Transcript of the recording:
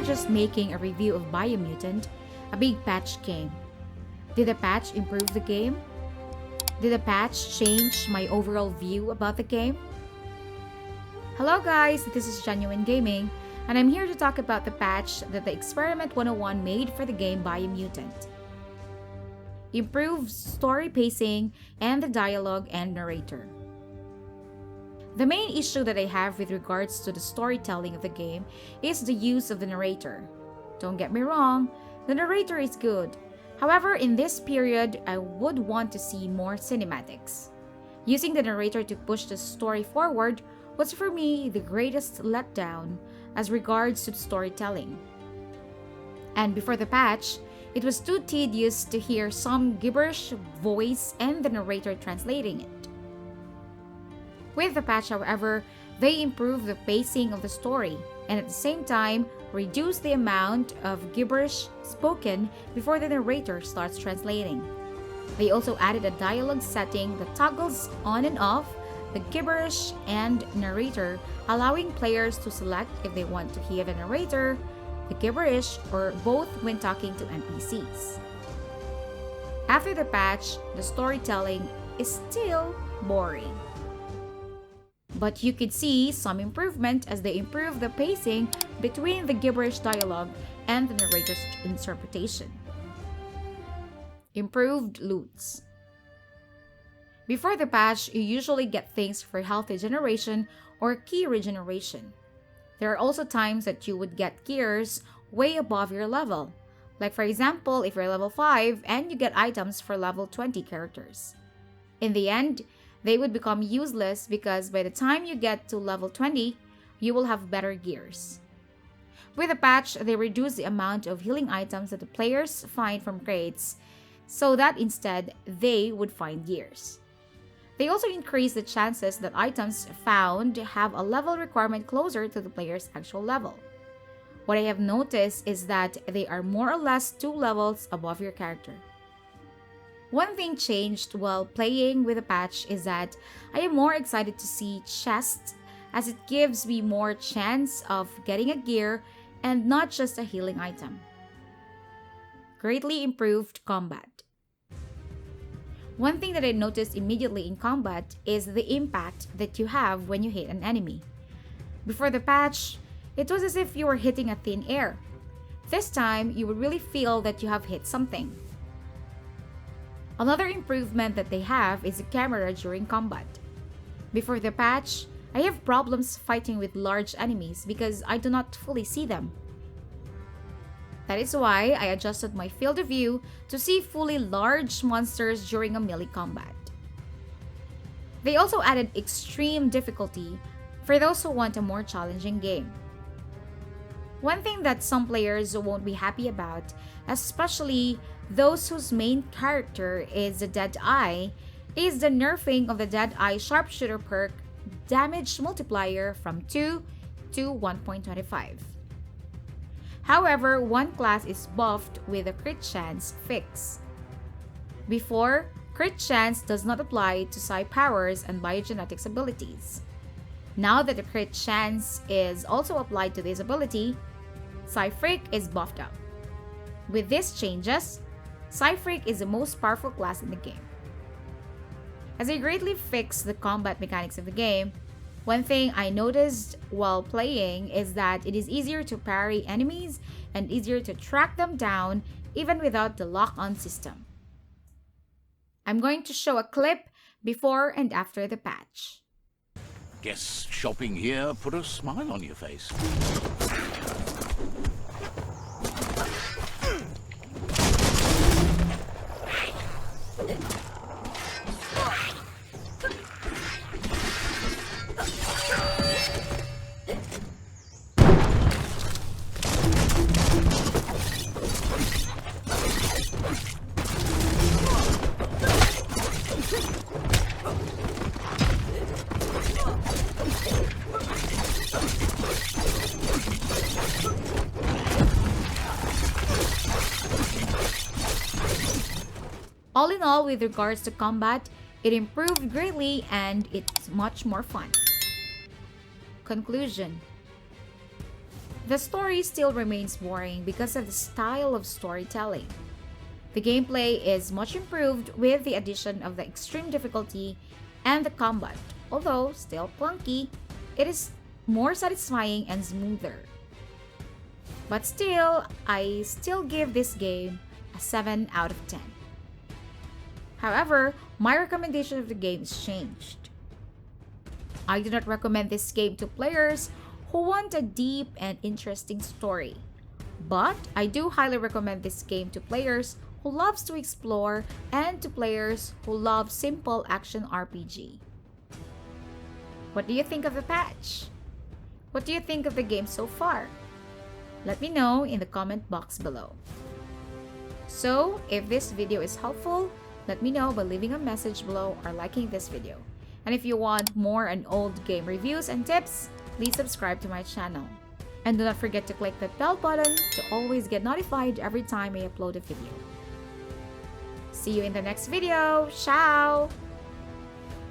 just making a review of Biomutant, a big patch came. Did the patch improve the game? Did the patch change my overall view about the game? Hello guys, this is Genuine Gaming, and I'm here to talk about the patch that the Experiment 101 made for the game Biomutant. Improved story pacing and the dialogue and narrator. The main issue that I have with regards to the storytelling of the game is the use of the narrator. Don't get me wrong, the narrator is good. However, in this period, I would want to see more cinematics. Using the narrator to push the story forward was for me the greatest letdown as regards to the storytelling. And before the patch, it was too tedious to hear some gibberish voice and the narrator translating it. With the patch, however, they improved the pacing of the story and at the same time reduce the amount of gibberish spoken before the narrator starts translating. They also added a dialogue setting that toggles on and off the gibberish and narrator, allowing players to select if they want to hear the narrator, the gibberish, or both when talking to NPCs. After the patch, the storytelling is still boring. But you could see some improvement as they improve the pacing between the gibberish dialogue and the narrator's interpretation. Improved loots. Before the patch, you usually get things for health regeneration or key regeneration. There are also times that you would get gears way above your level. Like for example, if you're level 5 and you get items for level 20 characters. In the end, they would become useless because by the time you get to level 20, you will have better gears. With the patch, they reduce the amount of healing items that the players find from crates, so that instead, they would find gears. They also increase the chances that items found have a level requirement closer to the player's actual level. What I have noticed is that they are more or less 2 levels above your character. One thing changed while playing with the patch is that I am more excited to see chests as it gives me more chance of getting a gear and not just a healing item. Greatly improved combat. One thing that I noticed immediately in combat is the impact that you have when you hit an enemy. Before the patch, it was as if you were hitting a thin air. This time, you would really feel that you have hit something. Another improvement that they have is the camera during combat. Before the patch, I have problems fighting with large enemies because I do not fully see them. That is why I adjusted my field of view to see fully large monsters during a melee combat. They also added extreme difficulty for those who want a more challenging game. One thing that some players won't be happy about, especially those whose main character is the Dead Eye, is the nerfing of the Dead Eye Sharpshooter perk damage multiplier from 2 to 1.25. However, one class is buffed with a crit chance fix. Before, crit chance does not apply to psi powers and biogenetics abilities. Now that the crit chance is also applied to this ability, Psi-Freak is buffed up. With these changes, Psi-Freak is the most powerful class in the game. As they greatly fix the combat mechanics of the game, one thing I noticed while playing is that it is easier to parry enemies and easier to track them down even without the lock-on system. I'm going to show a clip before and after the patch. Guess shopping here put a smile on your face. All in all, with regards to combat, it improved greatly and it's much more fun. Conclusion. The story still remains boring because of the style of storytelling. The gameplay is much improved with the addition of the extreme difficulty and the combat. Although still clunky, it is more satisfying and smoother. But still, I still give this game a 7 out of 10. However, my recommendation of the game is changed. I do not recommend this game to players who want a deep and interesting story. But I do highly recommend this game to players who loves to explore and to players who love simple action RPG. What do you think of the patch? What do you think of the game so far? Let me know in the comment box below. So, if this video is helpful, let me know by leaving a message below or liking this video. And if you want more on old game reviews and tips, please subscribe to my channel. And do not forget to click that bell button to always get notified every time I upload a video. See you in the next video. Ciao!